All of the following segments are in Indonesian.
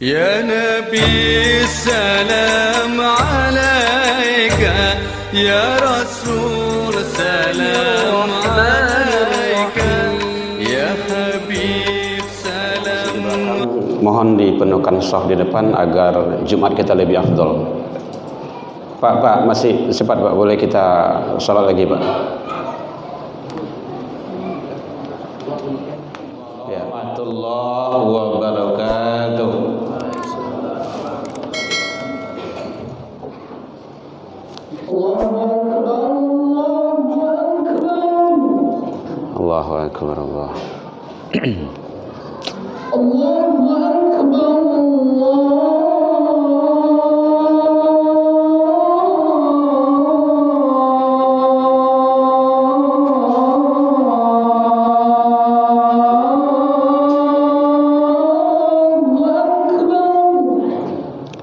يا نبي السلام عليك يا رسول سلام عليك يا حبيب سلام. Mohon dipenuhkan saf di depan agar Jumat kita lebih afdol. Pak, masih cepat Pak, boleh kita salat lagi Pak? Ya, warahmatullahi wabarakatuh. Allahu Akbar, Allah. Allahu Akbar,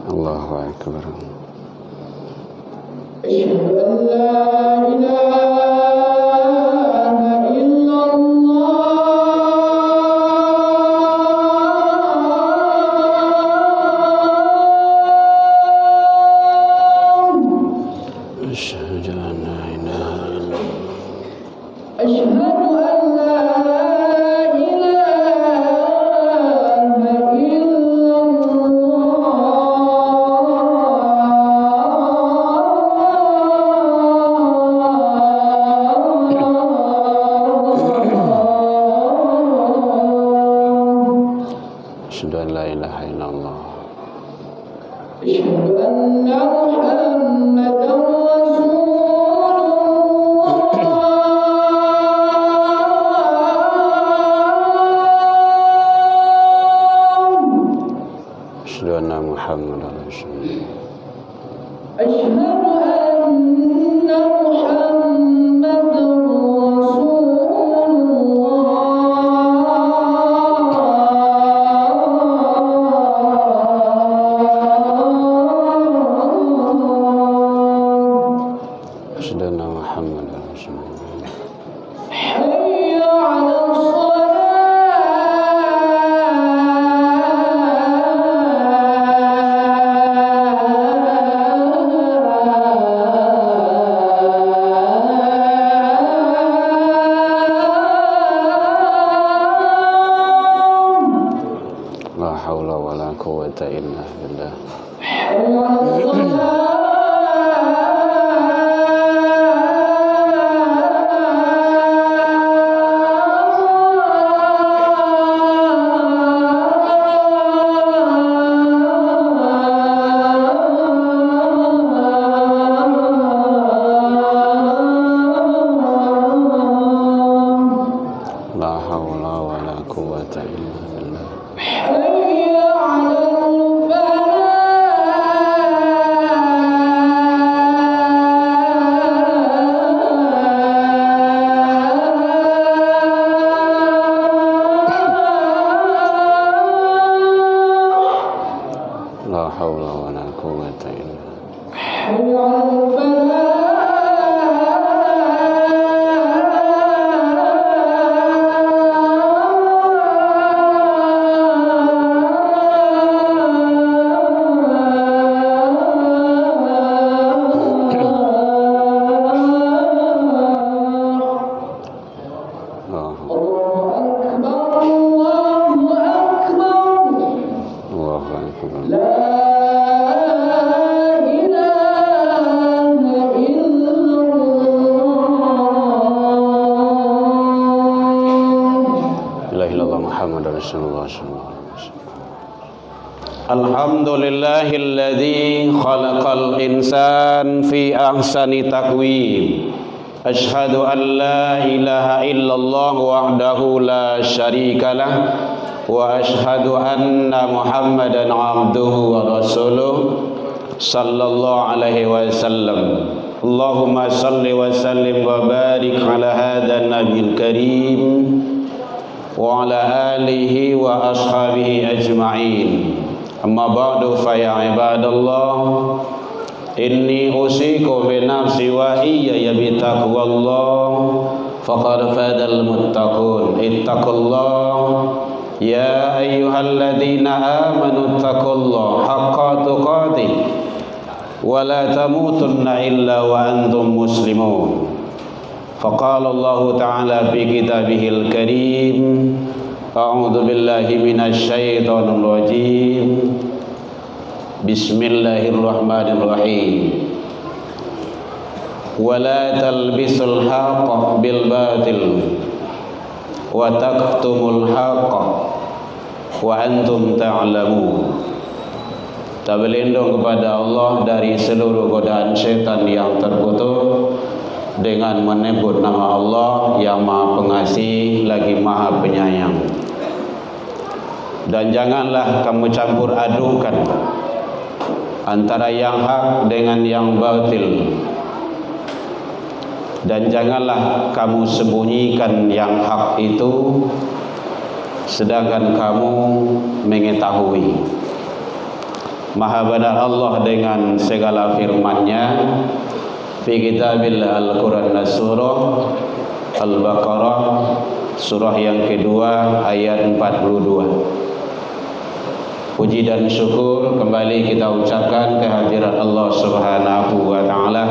Allahu Akbar. Asyhadu an la ilaha illallah. Asyhadu an la ilaha illallah. Asyhadu an la Asyhadu an la ilaha illallah. Asyhadu anna Muhammadar Rasulullah. Asyhadu anna Muhammadar Rasulullah. Asyhadu anna Muhammadar Rasulullah. Asyhadu anna Muhammadar Rasulullah. Hayya 'alas salat. La haula wala quwwata illa billah. Hayya 'alas salat. La haula wala quwwata illa billah. Hayya 'alal falah. La haula wala quwwata illa billah. Hayya 'alal falah. Allahu Akbar. La ilaha illallah. La ilaha illallah Muhammadar Rasulullah sallallahu alaihi wasallam. Alhamdulillahilladzi khalaqal insan fi ahsani taqwim. Asyhadu an la ilaha illallah wahdahu la syarikalah wa asyhadu anna Muhammadan abduhu wa rasuluh sallallahu alaihi wasallam. Allahumma salli wa sallim wa barik ala hadha nabiyil karim wa ala alihi wa ashabihi ajma'in. Amma ba'du fa ya ibadallah, inni usikum bi nafsi wa iyaya bi taqwallah faqad fadal muttaqun. Ittaqullah يا أيها الذين آمنوا اتقوا الله حق تقاته ولا تموتن إلا وأنتم مسلمون فقال الله تعالى في كتابه الكريم أعوذ بالله من الشيطان الرجيم بسم الله الرحمن الرحيم ولا تلبسوا الحق بالباطل وتكتموا الحق وأنتم تعلمون. Kita berlindung kepada Allah dari seluruh godaan syaitan yang terkutuk dengan menyebut nama Allah yang Maha Pengasih lagi Maha Penyayang. Dan janganlah kamu campur adukan antara yang hak dengan yang batil. Dan janganlah kamu sembunyikan yang hak itu sedangkan kamu mengetahui. Maha benar Allah dengan segala firman-Nya fi kitabillah Al-Quran surah Al-Baqarah surah yang kedua ayat 42. Puji dan syukur kembali kita ucapkan kehadirat Allah Subhanahu wa taala.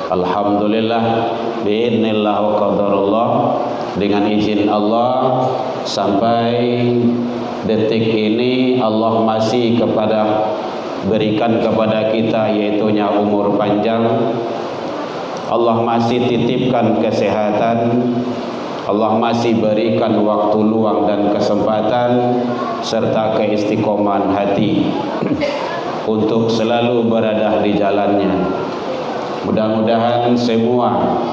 Alhamdulillah biidznillah wa qadarullah, dengan izin Allah sampai detik ini Allah masih berikan kepada kita yaitunya umur panjang. Allah masih titipkan kesehatan. Allah masih berikan waktu luang dan kesempatan serta keistiqomahan hati untuk selalu berada di jalannya. Mudah-mudahan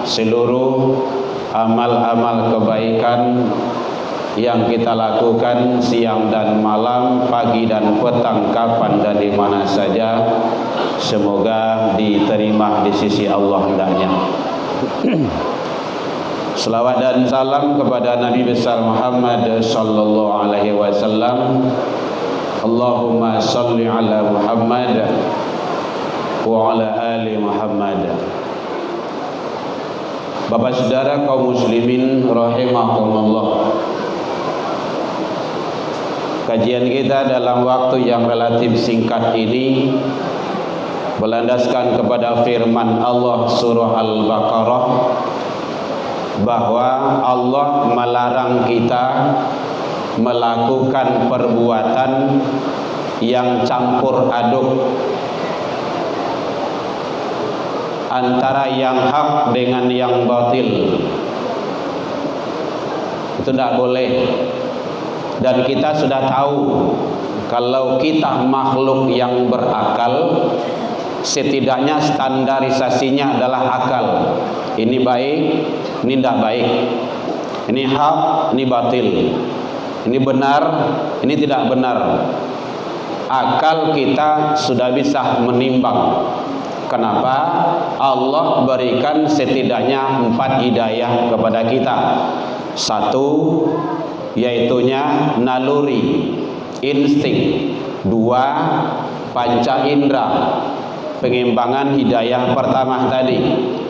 seluruh amal-amal kebaikan yang kita lakukan siang dan malam, pagi dan petang, kapan dan di mana saja, semoga diterima di sisi Allah hendaknya. Selawat dan salam kepada Nabi besar Muhammad sallallahu alaihi wasallam. Allahumma shalli ala Muhammad wa ala ali Muhammad. Bapak saudara kaum muslimin rahimakumullah, kajian kita dalam waktu yang relatif singkat ini berlandaskan kepada firman Allah surah Al-Baqarah bahwa Allah melarang kita melakukan perbuatan yang campur aduk antara yang hak dengan yang batil. Itu tidak boleh. Dan kita sudah tahu kalau kita makhluk yang berakal, setidaknya standarisasinya adalah akal. Ini baik, ini tidak baik. Ini hak, ini batil. Ini benar, ini tidak benar. Akal kita sudah bisa menimbang. Kenapa? Allah berikan setidaknya 4 hidayah kepada kita. 1, yaitunya naluri, insting. 2, panca indera, pengimbangan hidayah pertama tadi.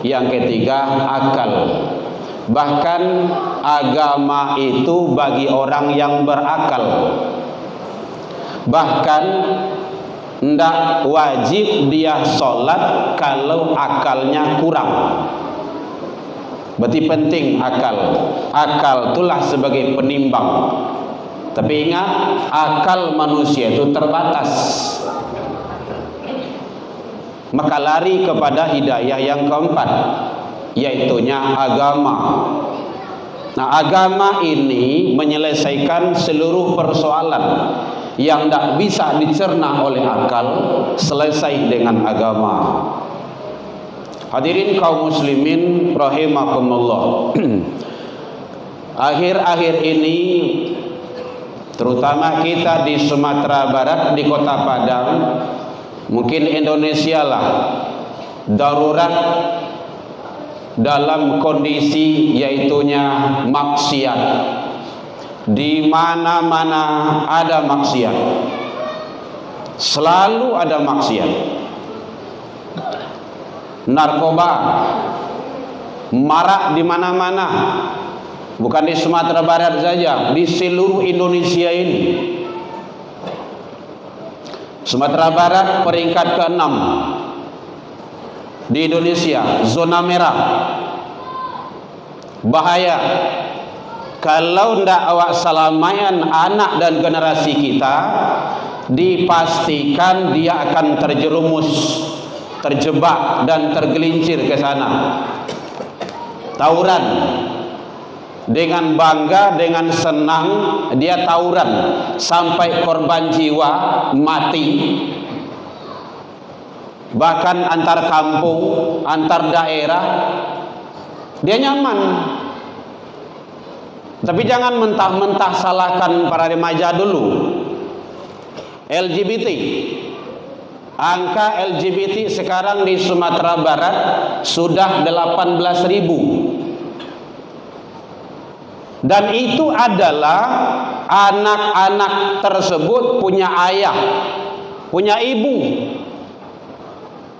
Yang ketiga, akal. Bahkan agama itu bagi orang yang berakal. Bahkan tidak wajib dia sholat kalau akalnya kurang. Berarti penting akal. Akal itulah sebagai penimbang. Tapi ingat, akal manusia itu terbatas. Maka lari kepada hidayah yang keempat, yaitunya agama. Nah, agama ini menyelesaikan seluruh persoalan yang tidak bisa dicerna oleh akal, selesai dengan agama. Hadirin kaum muslimin rahimakumullah. Akhir-akhir ini terutama kita di Sumatera Barat, di Kota Padang, mungkin Indonesia lah, darurat dalam kondisi yaitunya maksiat. Di mana-mana ada maksiat, selalu ada maksiat. Narkoba marak di mana-mana, Bukan di Sumatera Barat saja, di seluruh Indonesia ini. Sumatera Barat peringkat ke-6 di Indonesia, zona merah. Bahaya kalau ndak awak salamaian anak dan generasi kita, dipastikan dia akan terjerumus, terjebak dan tergelincir ke sana. Tawuran dengan bangga, dengan senang dia tawuran sampai korban jiwa mati. Bahkan antar kampung, antar daerah dia nyaman. Tapi jangan mentah-mentah salahkan para remaja dulu. LGBT, angka LGBT sekarang di Sumatera Barat sudah 18.000. Dan itu adalah anak-anak tersebut punya ayah, punya ibu,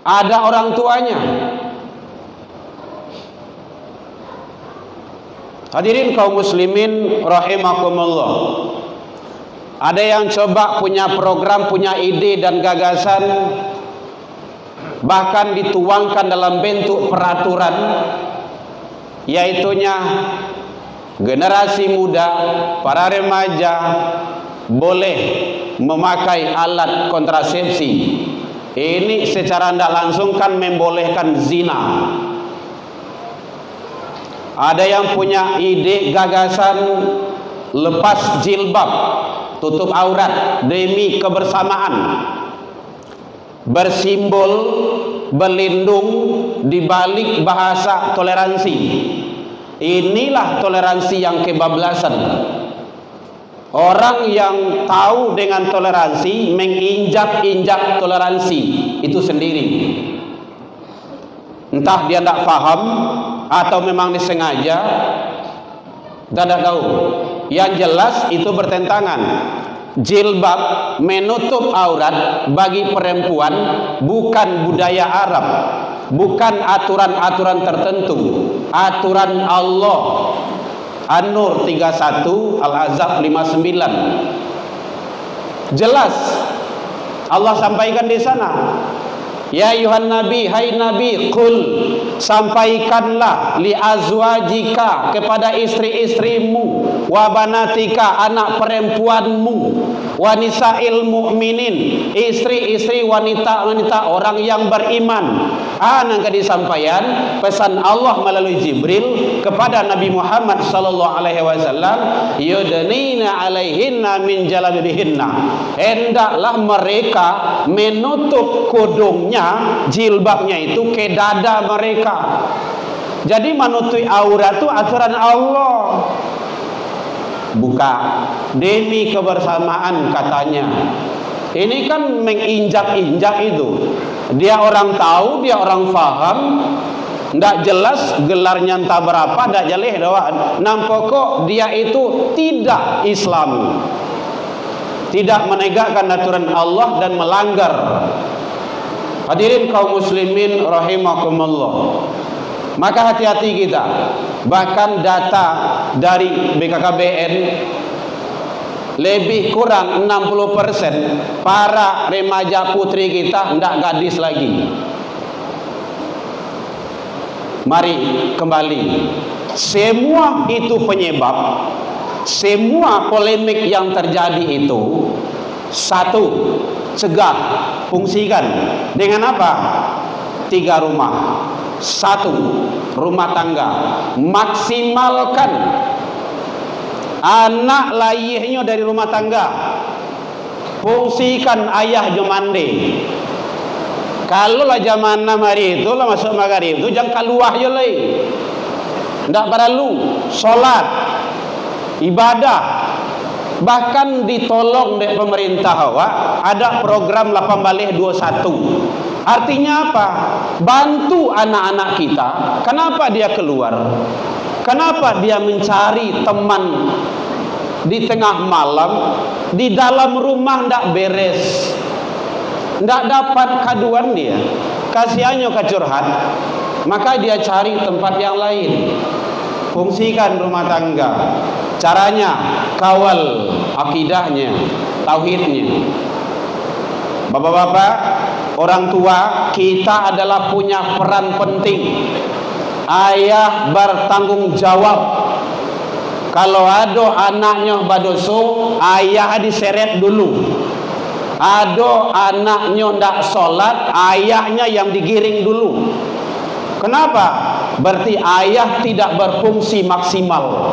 ada orang tuanya. Hadirin kaum muslimin rahimakumullah. Ada yang coba punya program, punya ide dan gagasan, bahkan dituangkan dalam bentuk peraturan, yaitunya generasi muda, para remaja boleh memakai alat kontrasepsi. Ini secara tidak langsung kan membolehkan zina. Ada yang punya ide gagasan lepas jilbab, tutup aurat demi kebersamaan, bersimbol berlindung di balik bahasa toleransi. Inilah toleransi yang kebablasan. Orang yang tahu dengan toleransi menginjak-injak toleransi itu sendiri. Entah dia tidak paham atau memang disengaja, tidak tahu. Yang jelas itu bertentangan. Jilbab menutup aurat bagi perempuan bukan budaya Arab, bukan aturan-aturan tertentu, aturan Allah. An-Nur 31, Al-Ahzab 59. Jelas Allah sampaikan di sana. Ya ayuhan nabi, hai nabi, qul, sampaikanlah li azwajika, kepada istri-istrimu, wa banatika, anak perempuanmu, wa nisa'il mu'minin, istri-istri wanita-wanita orang yang beriman. Nangka disampaikan pesan Allah melalui Jibril kepada Nabi Muhammad sallallahu alaihi wasallam, yudnina alaihinna min jalabibihinna, hendaklah mereka menutup kudungnya, jilbabnya itu ke dada mereka. Jadi menutupi aurat itu aturan Allah. Buka demi kebersamaan katanya. Ini kan menginjak-injak itu. Dia orang tahu, dia orang faham, ndak jelas gelarnya entah berapa, ndak jelas doang. Nampaknya dia itu tidak Islam, tidak menegakkan aturan Allah dan melanggar. Hadirin kaum muslimin rahimakumullah. Maka hati-hati kita. Bahkan data dari BKKBN, lebih kurang 60% para remaja putri kita tidak gadis lagi. Mari kembali. Semua itu penyebab, semua polemik yang terjadi itu, satu, cegah, fungsikan dengan apa? 3 rumah. 1, rumah tangga, maksimalkan anak layihnya dari rumah tangga. Fungsikan ayah jomande. Kalau lah zaman hari itu lah masuk maghrib itu jangan keluar je lagi. Ndak perlu solat, ibadah. Bahkan ditolong oleh pemerintah ada program 1821. Artinya apa? Bantu anak-anak kita. Kenapa dia keluar? Kenapa dia mencari teman di tengah malam? Di dalam rumah ndak beres, ndak dapat kaduan dia, kasihannya kecurhat, maka dia cari tempat yang lain. fungsikan rumah tangga. Caranya kawal akidahnya, tauhidnya. Bapak-bapak, orang tua, kita adalah punya peran penting. Ayah bertanggung jawab. Kalau ada anaknya badoso, ayah diseret dulu. Ada anaknya ndak sholat, ayahnya yang digiring dulu. Kenapa? Berarti ayah tidak berfungsi maksimal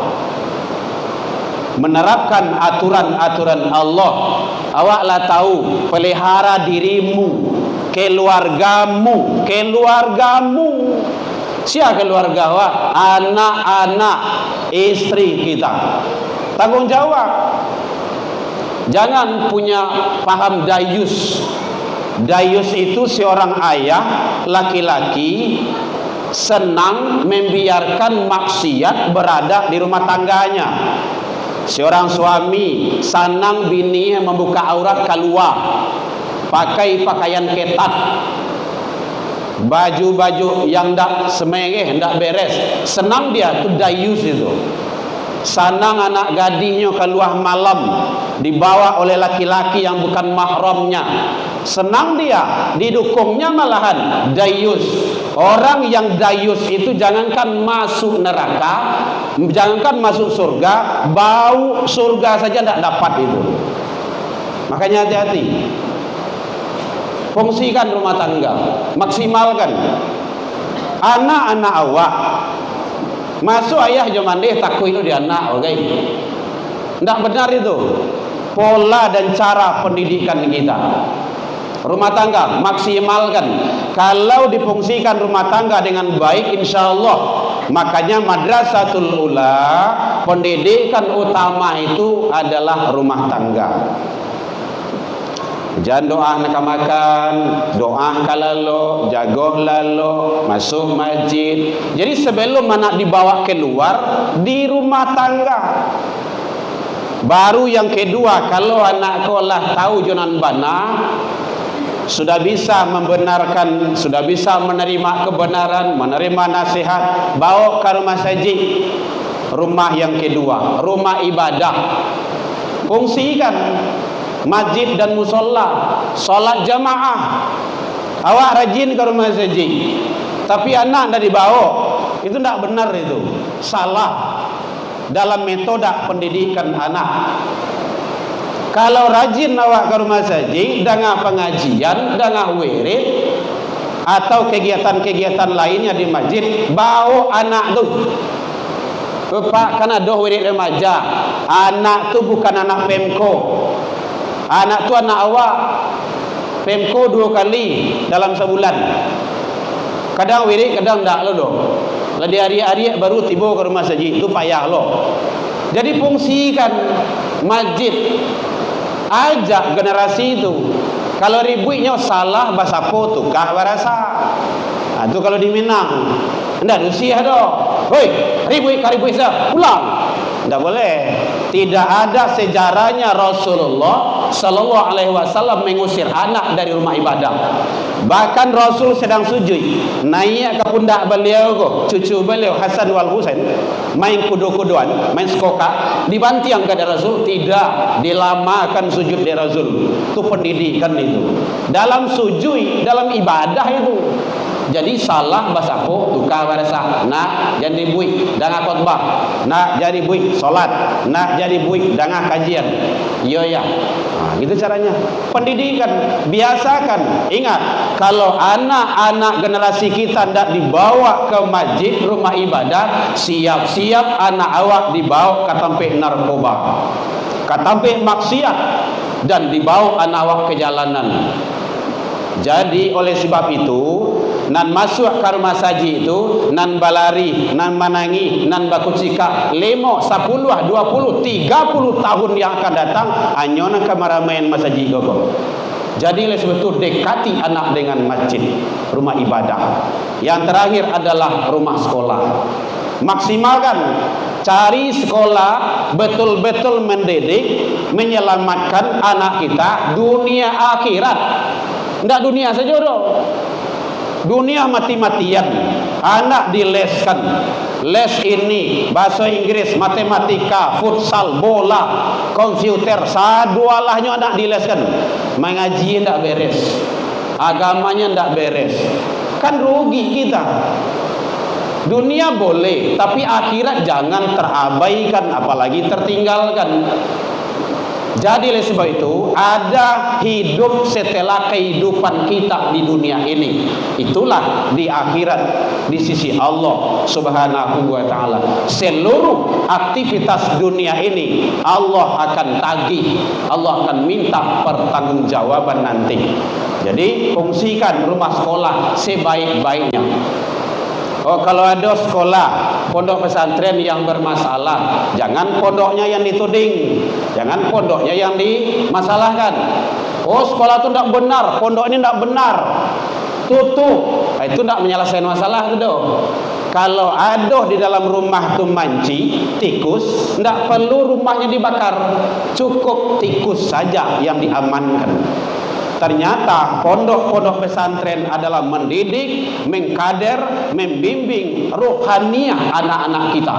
menerapkan aturan-aturan Allah. Awaklah tahu, pelihara dirimu, keluargamu. Siapa keluarga awak? Anak-anak, istri kita. Tanggung jawab. Jangan punya paham dayus. Dayus itu seorang ayah laki-laki senang membiarkan maksiat berada di rumah tangganya. Seorang suami senang bininya membuka aurat keluar, pakai pakaian ketat, baju-baju yang ndak semegeh, ndak beres. Senang dia, tu dayus itu. Senang anak gadisnya keluar malam dibawa oleh laki-laki yang bukan mahramnya. Senang dia, didukungnya malahan dayus. Orang yang dayus itu jangankan masuk neraka, jangankan masuk surga, bau surga saja tidak dapat itu. Makanya hati-hati. Fungsikan rumah tangga, maksimalkan. Anak-anak awak masuk ayah zaman deh takut itu di anak, oke? Tidak benar itu pola dan cara pendidikan kita. Rumah tangga maksimalkan. Kalau difungsikan rumah tangga dengan baik, insya Allah. Makanya madrasatul ula, pendidikan utama itu adalah rumah tangga. Jangan doa nak makan, doa kalalo, jagoh lalo, masuk masjid. Jadi sebelum anak dibawa keluar di rumah tangga. Baru yang kedua, kalau anak sekolah tahu jonan bana, sudah bisa membenarkan, sudah bisa menerima kebenaran, menerima nasihat, bawa ke rumah saji. Rumah yang kedua, rumah ibadah. Fungsikan masjid dan musola, solat jamaah. Awak rajin ke rumah saji, tapi anak tidak dibawa, itu tidak benar, itu salah dalam metode pendidikan anak. Kalau rajin awak ke rumah saji dengan pengajian, dengan wirid atau kegiatan-kegiatan lainnya di masjid, bawa anak tu. Bapak kan ada wirid remaja, anak tu bukan anak Pemko. Anak tu anak awak. Pemko 2 kali dalam sebulan. Kadang wirid, kadang tak lo doh. Ladi hari-hari baru tiba ke rumah saji, itu payah lo. Jadi fungsikan masjid, ajak generasi itu. Kalau ribunya salah bahasa po tukah barasa. Itu kalau di Minang. Ndak usia doh. Hoi, ribui sah, pulang. Tidak boleh. Tidak ada sejarahnya Rasulullah Sallallahu Alaihi Wasallam mengusir anak dari rumah ibadah. Bahkan Rasul sedang sujud, naik ke pundak beliau ko, cucu beliau Hasan wal Husain main kudo-kudoan, main skoka, dibantiang ke Rasul, tidak, dilamakan sujud di Rasul. Itu pendidikan itu. Dalam sujud, dalam ibadah itu. Jadi salah bahasa apa? Tukar bahasa. Nak jadi buik dengan khutbah. Nak jadi buik solat. Nak jadi buik dengan kajian. Yo ya. Nah, gitu caranya. Pendidikan, biasakan. Ingat, kalau anak-anak generasi kita tidak dibawa ke masjid, rumah ibadah, siap-siap anak awak dibawa ke tempat narkoba, ke tempat maksiat, dan dibawa anak awak ke jalanan. Jadi oleh sebab itu, nan masuk ke rumah saji itu, nan balari, nan manangi, nan bakucika 5, 10, 20, 30 tahun yang akan datang, hanya ke maramain masaji koko. Jadi oleh sebab itu, dekati anak dengan masjid, rumah ibadah. Yang terakhir adalah rumah sekolah. Maksimalkan, cari sekolah betul-betul mendidik, menyelamatkan anak kita dunia akhirat. Tidak dunia saja doh. Dunia mati-matian, anak dileskan, les ini, bahasa Inggris, matematika, futsal, bola, komputer, sadualahnya anak dileskan. Mengaji ndak beres, agamanya ndak beres, kan rugi kita. Dunia boleh, tapi akhirat jangan terabaikan, apalagi tertinggalkan. Jadi oleh sebab itu ada hidup setelah kehidupan kita di dunia ini. Itulah di akhirat di sisi Allah Subhanahu wa taala. Seluruh aktivitas dunia ini Allah akan tagih, Allah akan minta pertanggungjawaban nanti. Jadi fungsikan rumah sekolah sebaik-baiknya. Oh, kalau ada sekolah pondok pesantren yang bermasalah, jangan pondoknya yang dituding, jangan pondoknya yang dimasalahkan. Oh, sekolah itu tidak benar, pondok ini tidak benar, tutup. Nah, itu tidak menyelesaikan masalah itu. Kalau ada di dalam rumah itu manci, tikus, tidak perlu rumahnya dibakar, cukup tikus saja yang diamankan. Ternyata pondok-pondok pesantren adalah mendidik, mengkader, membimbing rohaniah anak-anak kita.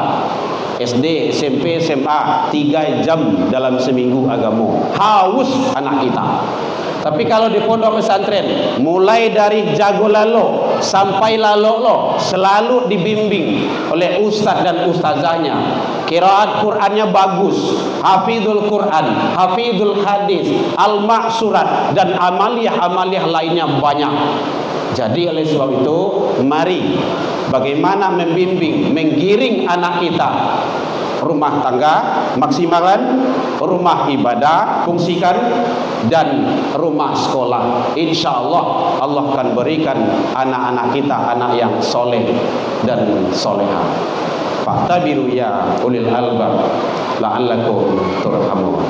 SD, SMP, SMA 3 jam dalam seminggu agama. Haus anak kita. Tapi kalau di pondok pesantren, mulai dari jago lalo sampai lalolo selalu dibimbing oleh ustaz dan ustazahnya. Qiraat Qur'annya bagus, hafizul Qur'an, hafizul hadis, al-ma'surat, dan amaliyah-amaliyah lainnya banyak. Jadi oleh sebab itu, mari bagaimana membimbing, menggiring anak kita. Rumah tangga maksimalkan, rumah ibadah fungsikan, dan rumah sekolah. Insya Allah Allah akan berikan anak-anak kita anak yang soleh dan soleha. Fa'tabiru ya ulil albab la'allakum turhamun.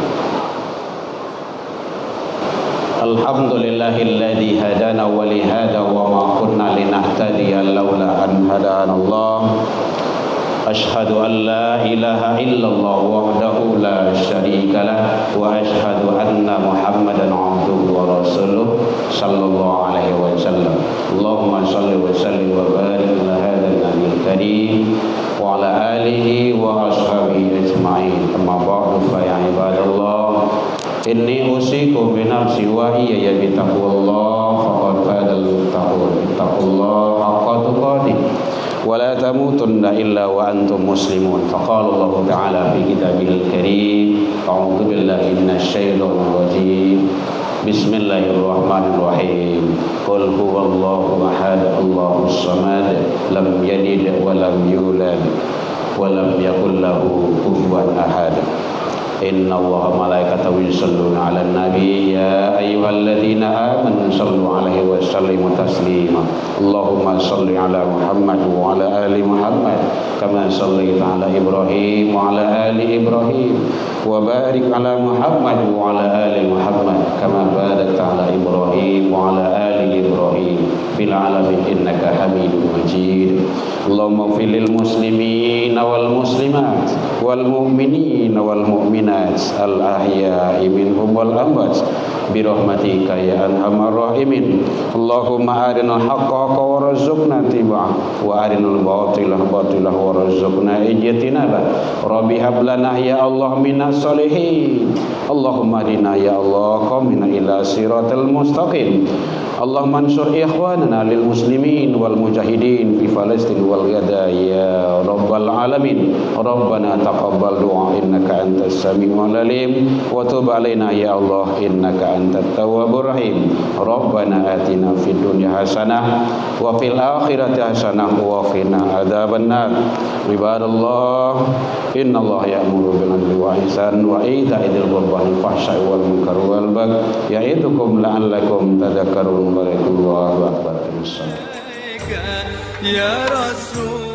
Alhamdulillahilladzi hadana wa li hada wa ma kunna linahtadiya laula an hadana Allah. Ashhadu an la ilaha illallah wahdahu la syarika lah wa ashhadu anna Muhammadan abduhu wa rasuluh sallallahu alaihi wasallam. Allahumma shalli wa sallim wa barik ala hadzal nabiyil karim wa ala alihi wa ashabihi ajma'in. Amma ba'du fa ya ibadallah, inni usikum bi nafsi wa iyaya bi taqwallah faqad fadal muttaqun. Ittaqullaha haqqa tuqatih wa la tamutunna illa wa antum muslimun. Faqala Allah ta'ala fi kitabihil karim, a'udzu billahi minasy syaithanir rajim. Bismillahirrahmanirrahim. Qul huwallahu ahad, Allahus samad, lam yalid wa lam yulad wa lam yakul lahu kufuwan ahad. Inna Allah malaikatahu yusalluna 'alan nabi ya ayyuhalladzina amanu sallu 'alaihi wa sallimu taslima. Allahumma shalli 'ala Muhammad wa 'ala ali Muhammad kama shallaita 'ala Ibrahim wa 'ala ali Ibrahim wa barik 'ala Muhammad wa 'ala ali Muhammad kama barakta 'ala Ibrahim wa 'ala ali Ibrahim fil 'alamin innaka Hamidum Majid. Allahumma ighfir lil muslimin wal muslimat wal mu'minin wal mu'minat al ahya'i minhum wal amwat bi rahmatika ya arhamar rahimin. Allahumma arinal haqqa haqqan warzuqna ittiba'ah wa arinal batila batilah warzuqna ijtinaba. Rabbi hab lana ya Allah minas solihin. Allahumma adina ya Allah qamina ila siratal mustaqim. Allahumma ansur ikhwanana lil muslimin wal mujahidin fi Palestin wal Gaza ya rabbal alamin. Rabbana taqabbal du'a innaka antas samiul alim wa tub alaina ya Allah innaka antat tawwabur rahim. Rabbana atina fid dunya hasanah wa fil akhirati hasanah wa qina adzabannar. Ibadallah, innallaha ya'muru bil 'adli wa ihsan wa ita'i dzil qurba wal fahsya'i wal munkari wal baghi ya'idukum la'allakum tadhakkarun. Barakallahu akbar. Ya Rasul